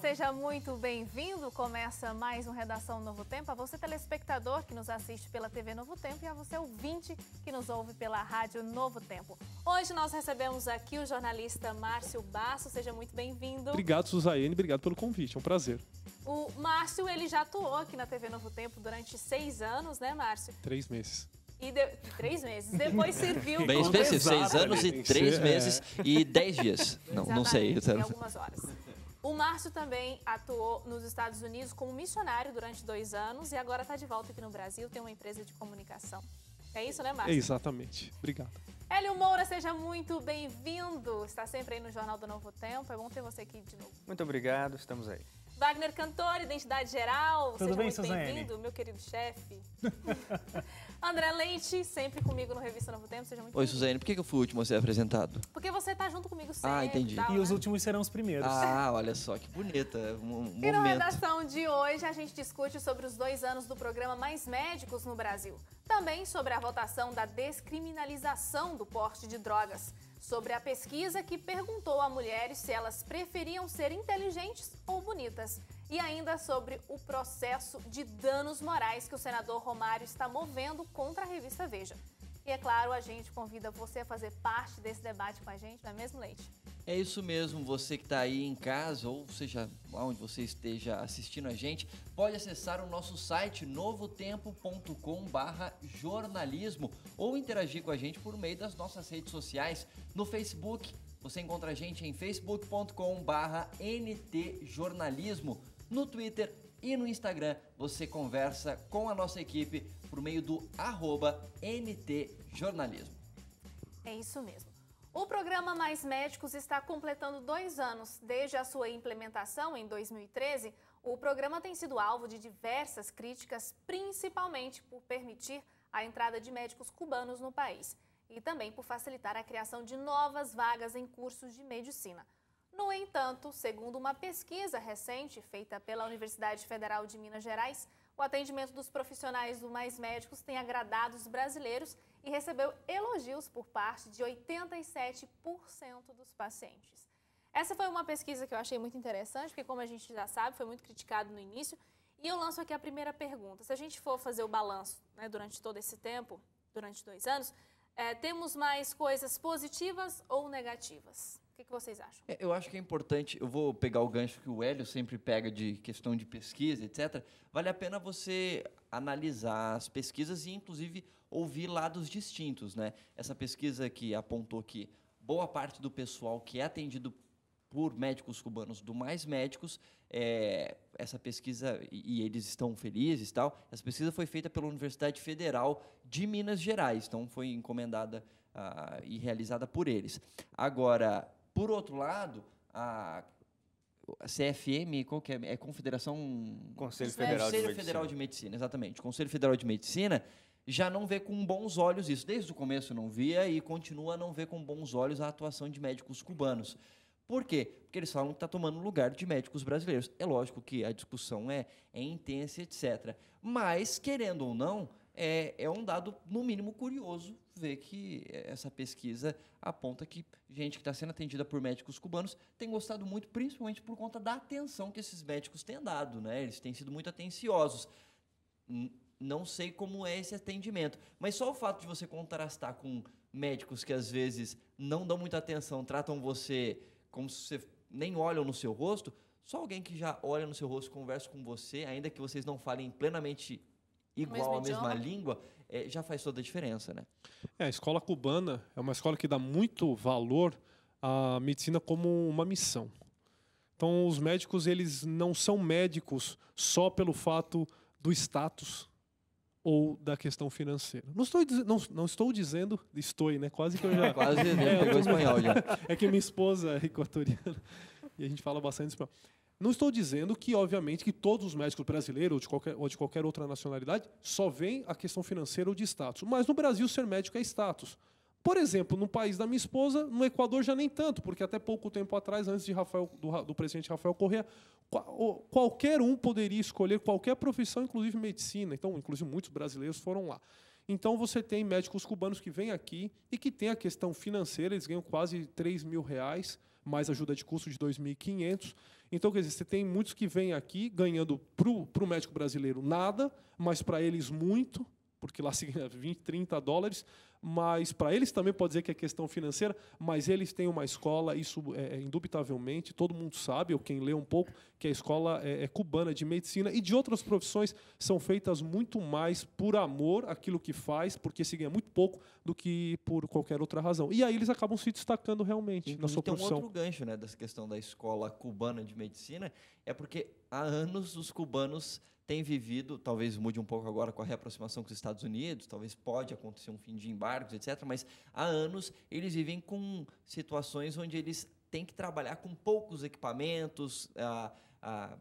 seja muito bem-vindo. Começa mais um Redação Novo Tempo. A você, telespectador, que nos assiste pela TV Novo Tempo, e a você, ouvinte, que nos ouve pela Rádio Novo Tempo. Hoje nós recebemos aqui o jornalista Márcio Basso. Seja muito bem-vindo. Obrigado, Suzaiane. Obrigado pelo convite. É um prazer. O Márcio, ele já atuou aqui na TV Novo Tempo durante 6 anos, né, Márcio? 3 meses. 3 meses. Depois serviu... Bem específico, 6 anos e 3 meses e 10 dias. Não sei. Em algumas horas. O Márcio também atuou nos Estados Unidos como missionário durante 2 anos e agora está de volta aqui no Brasil, tem uma empresa de comunicação. É isso, né, Márcio? Exatamente. Obrigado. Hélio Moura, seja muito bem-vindo. Está sempre aí no Jornal do Novo Tempo. É bom ter você aqui de novo. Muito obrigado, estamos aí. Wagner Cantor, Identidade Geral. Tudo seja bem, muito bem-vindo, meu querido chefe. André Leite, sempre comigo no Revista Novo Tempo. Seja muito bem-vindo. Oi, Suzane, por que eu fui o último a ser apresentado? Porque você está junto comigo sempre. Ah, entendi. Tal, E os né? últimos serão os primeiros. Ah, olha só, que bonita. Um E na momento. redação de hoje a gente discute sobre os 2 anos do programa Mais Médicos no Brasil. Também sobre a votação da descriminalização do porte de drogas. Sobre a pesquisa que perguntou a mulheres se elas preferiam ser inteligentes ou bonitas. E ainda sobre o processo de danos morais que o senador Romário está movendo contra a revista Veja. E é claro, a gente convida você a fazer parte desse debate com a gente, não é mesmo, Leite? É isso mesmo, você que está aí em casa, ou seja, onde você esteja assistindo a gente, pode acessar o nosso site novotempo.com/jornalismo ou interagir com a gente por meio das nossas redes sociais. No Facebook, você encontra a gente em facebook.com/ntjornalismo. No Twitter e no Instagram, você conversa com a nossa equipe por meio do @ntjornalismo. É isso mesmo. O programa Mais Médicos está completando 2 anos. Desde a sua implementação em 2013, o programa tem sido alvo de diversas críticas, principalmente por permitir a entrada de médicos cubanos no país e também por facilitar a criação de novas vagas em cursos de medicina. No entanto, segundo uma pesquisa recente feita pela Universidade Federal de Minas Gerais, o atendimento dos profissionais do Mais Médicos tem agradado os brasileiros e recebeu elogios por parte de 87% dos pacientes. Essa foi uma pesquisa que eu achei muito interessante, porque como a gente já sabe, foi muito criticado no início. E eu lanço aqui a primeira pergunta. Se a gente for fazer o balanço, né, durante todo esse tempo, durante 2 anos, temos mais coisas positivas ou negativas? O que vocês acham? Eu acho que é importante, eu vou pegar o gancho que o Hélio sempre pega de questão de pesquisa, etc. Vale a pena você analisar as pesquisas e, inclusive, ouvir lados distintos, né? Essa pesquisa que apontou que boa parte do pessoal que é atendido por médicos cubanos do Mais Médicos, essa pesquisa, e eles estão felizes e tal, essa pesquisa foi feita pela Universidade Federal de Minas Gerais, então foi encomendada e realizada por eles. Agora, por outro lado, a CFM, qual que é? É Confederação... Conselho Federal de Medicina. Federal de Medicina, exatamente. O Conselho Federal de Medicina já não vê com bons olhos isso. Desde o começo não via e continua a não ver com bons olhos a atuação de médicos cubanos. Por quê? Porque eles falam que está tomando lugar de médicos brasileiros. É lógico que a discussão é intensa, etc. Mas, querendo ou não, é um dado, no mínimo, curioso ver que essa pesquisa aponta que gente que está sendo atendida por médicos cubanos tem gostado muito, principalmente por conta da atenção que esses médicos têm dado, né? Eles têm sido muito atenciosos. Não sei como é esse atendimento, mas só o fato de você contrastar com médicos que, às vezes, não dão muita atenção, tratam você como se você nem olham no seu rosto, só alguém que já olha no seu rosto, conversa com você, ainda que vocês não falem plenamente igual a mesma língua, já faz toda a diferença, né? A escola cubana é uma escola que dá muito valor à medicina como uma missão. Então, os médicos, eles não são médicos só pelo fato do status ou da questão financeira. Não estou dizendo, né? Quase que eu já... Quase pegou espanhol já. É que minha esposa é equatoriana e a gente fala bastante espanhol. Não estou dizendo que, obviamente, que todos os médicos brasileiros ou de qualquer outra nacionalidade só veem a questão financeira ou de status. Mas no Brasil, ser médico é status. Por exemplo, no país da minha esposa, no Equador já nem tanto, porque até pouco tempo atrás, antes de do presidente Rafael Correa, qualquer um poderia escolher qualquer profissão, inclusive medicina. Então, inclusive, muitos brasileiros foram lá. Então, você tem médicos cubanos que vêm aqui e que têm a questão financeira, eles ganham quase R$3.000 mais ajuda de custo de 2.500. Então, quer dizer, você tem muitos que vêm aqui ganhando para o médico brasileiro nada, mas para eles muito, porque lá se ganha 20, 30 dólares, mas para eles também pode dizer que é questão financeira, mas eles têm uma escola, isso indubitavelmente, todo mundo sabe, ou quem lê um pouco, que a escola cubana de medicina e de outras profissões são feitas muito mais por amor àquilo que faz, porque se ganha muito pouco do que por qualquer outra razão. E aí eles acabam se destacando realmente na sua profissão. Tem um outro gancho, né, dessa questão da escola cubana de medicina, é porque há anos os cubanos têm vivido, talvez mude um pouco agora com a reaproximação com os Estados Unidos, talvez pode acontecer um fim de embargos, etc., mas há anos eles vivem com situações onde eles têm que trabalhar com poucos equipamentos,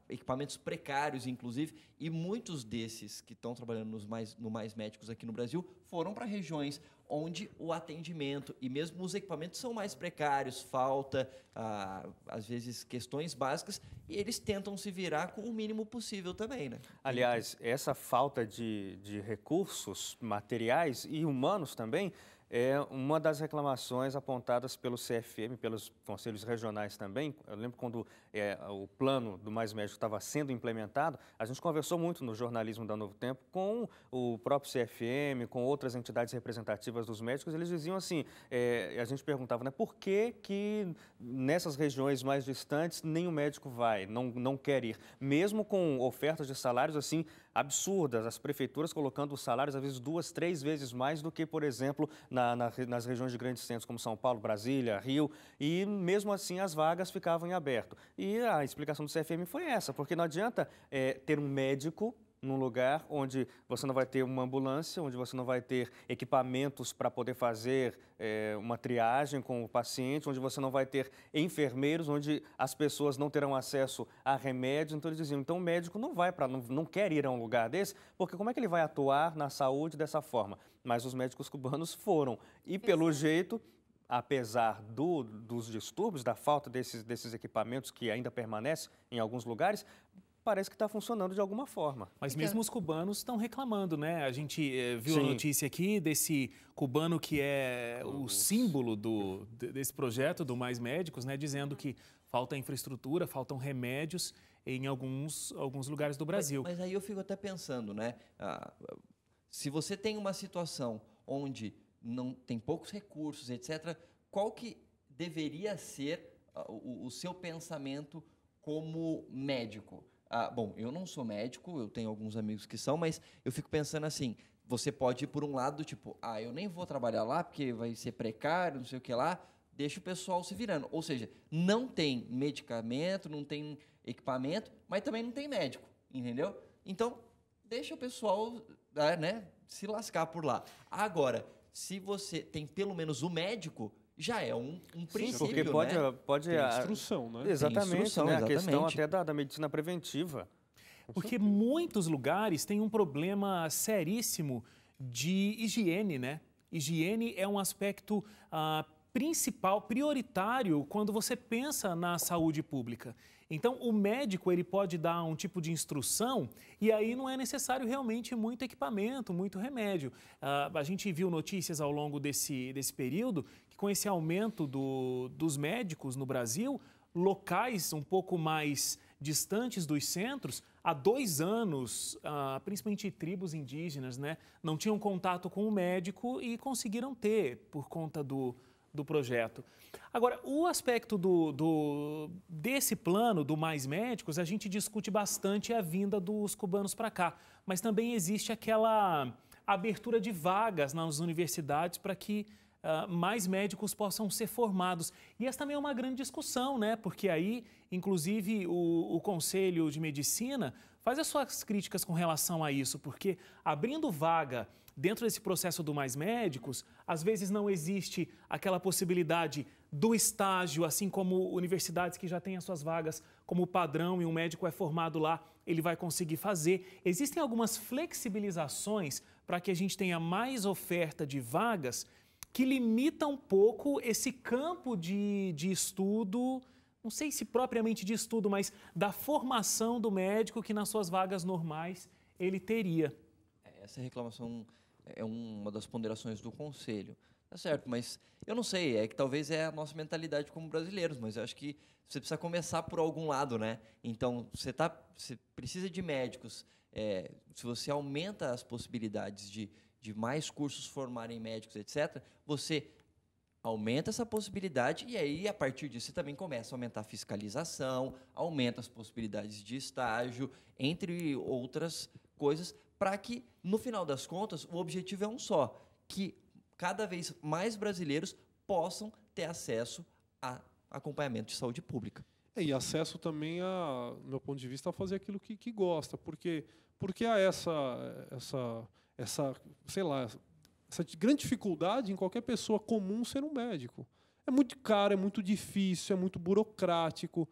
equipamentos precários, inclusive, e muitos desses que estão trabalhando no Mais Médicos aqui no Brasil foram para regiões onde o atendimento e mesmo os equipamentos são mais precários, falta, às vezes, questões básicas, e eles tentam se virar com o mínimo possível também, né? Aliás, essa falta de recursos materiais e humanos também é uma das reclamações apontadas pelo CFM, pelos conselhos regionais também. Eu lembro quando o plano do Mais Médico estava sendo implementado, a gente conversou muito no jornalismo da Novo Tempo com o próprio CFM, com outras entidades representativas dos médicos. Eles diziam assim, a gente perguntava, né, por que nessas regiões mais distantes nenhum médico vai, não quer ir, mesmo com ofertas de salários assim absurdas, as prefeituras colocando os salários às vezes 2, 3 vezes mais do que, por exemplo, nas regiões de grandes centros como São Paulo, Brasília, Rio, e mesmo assim as vagas ficavam em aberto. E a explicação do CFM foi essa, porque não adianta ter um médico num lugar onde você não vai ter uma ambulância, onde você não vai ter equipamentos para poder fazer uma triagem com o paciente, onde você não vai ter enfermeiros, onde as pessoas não terão acesso a remédios. Então eles diziam, então o médico não quer ir a um lugar desse, porque como é que ele vai atuar na saúde dessa forma? Mas os médicos cubanos foram. E pelo jeito, apesar dos distúrbios, da falta desses equipamentos que ainda permanecem em alguns lugares, parece que está funcionando de alguma forma. Mas mesmo os cubanos estão reclamando, né? A gente viu a notícia aqui desse cubano que é o símbolo desse projeto do Mais Médicos, né? Dizendo que falta infraestrutura, faltam remédios em alguns lugares do Brasil. Mas aí eu fico até pensando, né? Se você tem uma situação onde não tem poucos recursos, etc., qual que deveria ser o seu pensamento como médico? Bom, eu não sou médico, eu tenho alguns amigos que são, mas eu fico pensando assim, você pode ir por um lado, tipo, eu nem vou trabalhar lá porque vai ser precário, não sei o que lá, deixa o pessoal se virando. Ou seja, não tem medicamento, não tem equipamento, mas também não tem médico, entendeu? Então, deixa o pessoal, se lascar por lá. Agora, se você tem pelo menos o médico, já é um princípio, porque pode tem instrução, né? Exatamente, instrução, né? A questão até da medicina preventiva. Porque muitos lugares têm um problema seríssimo de higiene, né? Higiene é um aspecto principal, prioritário, quando você pensa na saúde pública. Então, o médico ele pode dar um tipo de instrução e aí não é necessário realmente muito equipamento, muito remédio. A gente viu notícias ao longo desse período que com esse aumento dos médicos no Brasil, locais um pouco mais distantes dos centros, há 2 anos, principalmente tribos indígenas, né, não tinham contato com o médico e conseguiram ter por conta do projeto. Agora, o aspecto desse plano do Mais Médicos, a gente discute bastante a vinda dos cubanos para cá, mas também existe aquela abertura de vagas nas universidades para que mais médicos possam ser formados. E essa também é uma grande discussão, né? Porque aí, inclusive, o Conselho de Medicina faz as suas críticas com relação a isso, porque abrindo vaga dentro desse processo do Mais Médicos, às vezes não existe aquela possibilidade do estágio, assim como universidades que já têm as suas vagas como padrão e um médico é formado lá, ele vai conseguir fazer. Existem algumas flexibilizações para que a gente tenha mais oferta de vagas que limita um pouco esse campo de estudo, não sei se propriamente de estudo, mas da formação do médico que nas suas vagas normais ele teria. essa reclamação é uma das ponderações do Conselho. Tá certo, mas eu não sei, é que talvez é a nossa mentalidade como brasileiros, mas eu acho que você precisa começar por algum lado, né? Então, você precisa de médicos. Se você aumenta as possibilidades de mais cursos formarem médicos, etc., você aumenta essa possibilidade e aí, a partir disso, você também começa a aumentar a fiscalização, aumenta as possibilidades de estágio, entre outras coisas, para que, no final das contas, o objetivo é um só, que cada vez mais brasileiros possam ter acesso a acompanhamento de saúde pública. E acesso também, do meu ponto de vista, a fazer aquilo que gosta, porque há essa grande dificuldade em qualquer pessoa comum ser um médico. É muito caro, é muito difícil, é muito burocrático.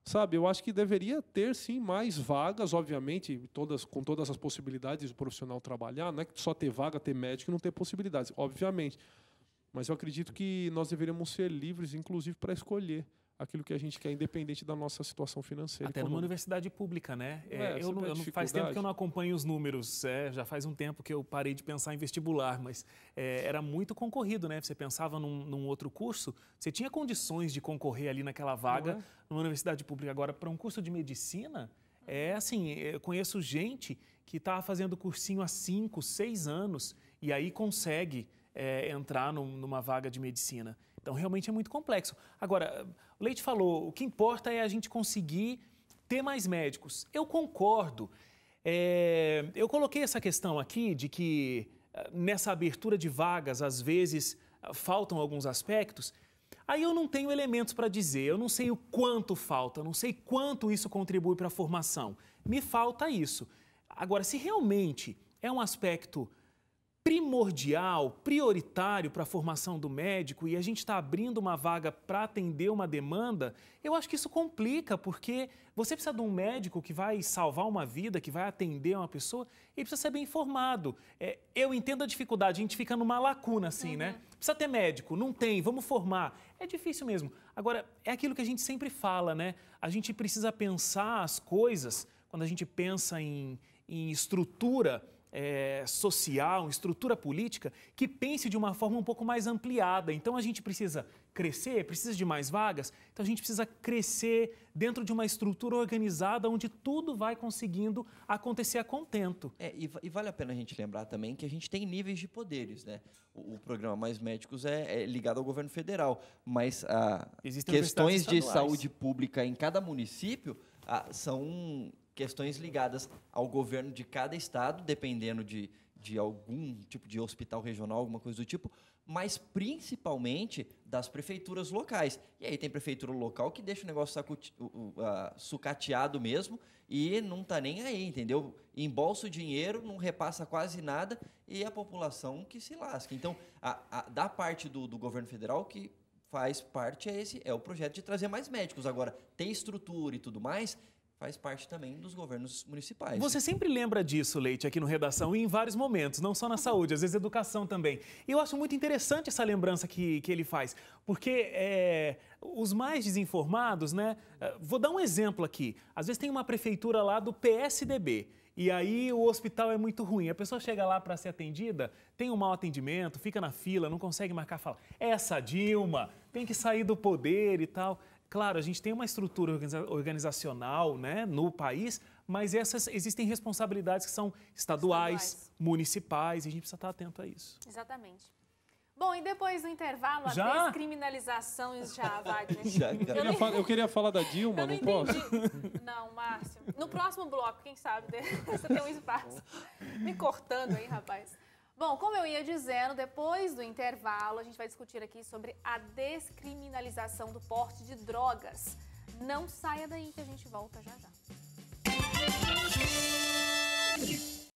Sabe, eu acho que deveria ter, sim, mais vagas, obviamente, com todas as possibilidades do profissional trabalhar. Não é só ter vaga, ter médico e não ter possibilidades, obviamente. Mas eu acredito que nós deveríamos ser livres, inclusive, para escolher aquilo que a gente quer, independente da nossa situação financeira. Até numa universidade pública, né? Faz tempo que eu não acompanho os números, já faz um tempo que eu parei de pensar em vestibular, mas era muito concorrido, né? Você pensava num outro curso, você tinha condições de concorrer ali naquela vaga numa universidade pública. Agora, para um curso de medicina, eu conheço gente que está fazendo cursinho há 5, 6 anos e aí consegue entrar numa vaga de medicina. Então, realmente é muito complexo. Agora, o Leite falou, o que importa é a gente conseguir ter mais médicos. Eu concordo. Eu coloquei essa questão aqui de que nessa abertura de vagas, às vezes, faltam alguns aspectos. Aí eu não tenho elementos para dizer, eu não sei o quanto falta, eu não sei quanto isso contribui para a formação. Me falta isso. Agora, se realmente é um aspecto primordial, prioritário para a formação do médico e a gente está abrindo uma vaga para atender uma demanda, eu acho que isso complica, porque você precisa de um médico que vai salvar uma vida, que vai atender uma pessoa, e precisa ser bem informado. Eu entendo a dificuldade, a gente fica numa lacuna assim, né? Precisa ter médico, não tem, vamos formar. É difícil mesmo. Agora, é aquilo que a gente sempre fala, né? A gente precisa pensar as coisas, quando a gente pensa em estrutura social, estrutura política, que pense de uma forma um pouco mais ampliada. Então, a gente precisa crescer, precisa de mais vagas, então a gente precisa crescer dentro de uma estrutura organizada onde tudo vai conseguindo acontecer a contento. E vale a pena a gente lembrar também que a gente tem níveis de poderes, né? O programa Mais Médicos é ligado ao governo federal, mas questões de saúde pública em cada município são questões ligadas ao governo de cada estado, dependendo de algum tipo de hospital regional, alguma coisa do tipo, mas principalmente das prefeituras locais. E aí tem prefeitura local que deixa o negócio sucateado mesmo e não está nem aí, entendeu? Embolsa o dinheiro, não repassa quase nada e a população que se lasca. Então, da parte do governo federal que faz parte é o projeto de trazer mais médicos. Agora, ter estrutura e tudo mais faz parte também dos governos municipais. Você sempre lembra disso, Leite, aqui no Redação, e em vários momentos, não só na saúde, às vezes educação também. E eu acho muito interessante essa lembrança que ele faz, porque os mais desinformados, né? Vou dar um exemplo aqui. Às vezes tem uma prefeitura lá do PSDB, e aí o hospital é muito ruim. A pessoa chega lá para ser atendida, tem um mau atendimento, fica na fila, não consegue marcar, fala, essa Dilma tem que sair do poder e tal. Claro, a gente tem uma estrutura organizacional, né, no país, mas existem responsabilidades que são estaduais, municipais, e a gente precisa estar atento a isso. Exatamente. Bom, e depois do intervalo, Já? a descriminalização já, Wagner. Eu queria falar da Dilma, não posso? Não, Márcio. No próximo bloco, quem sabe, você tem um espaço. Me cortando aí, rapaz. Bom, como eu ia dizendo, depois do intervalo, a gente vai discutir aqui sobre a descriminalização do porte de drogas. Não saia daí que a gente volta já já.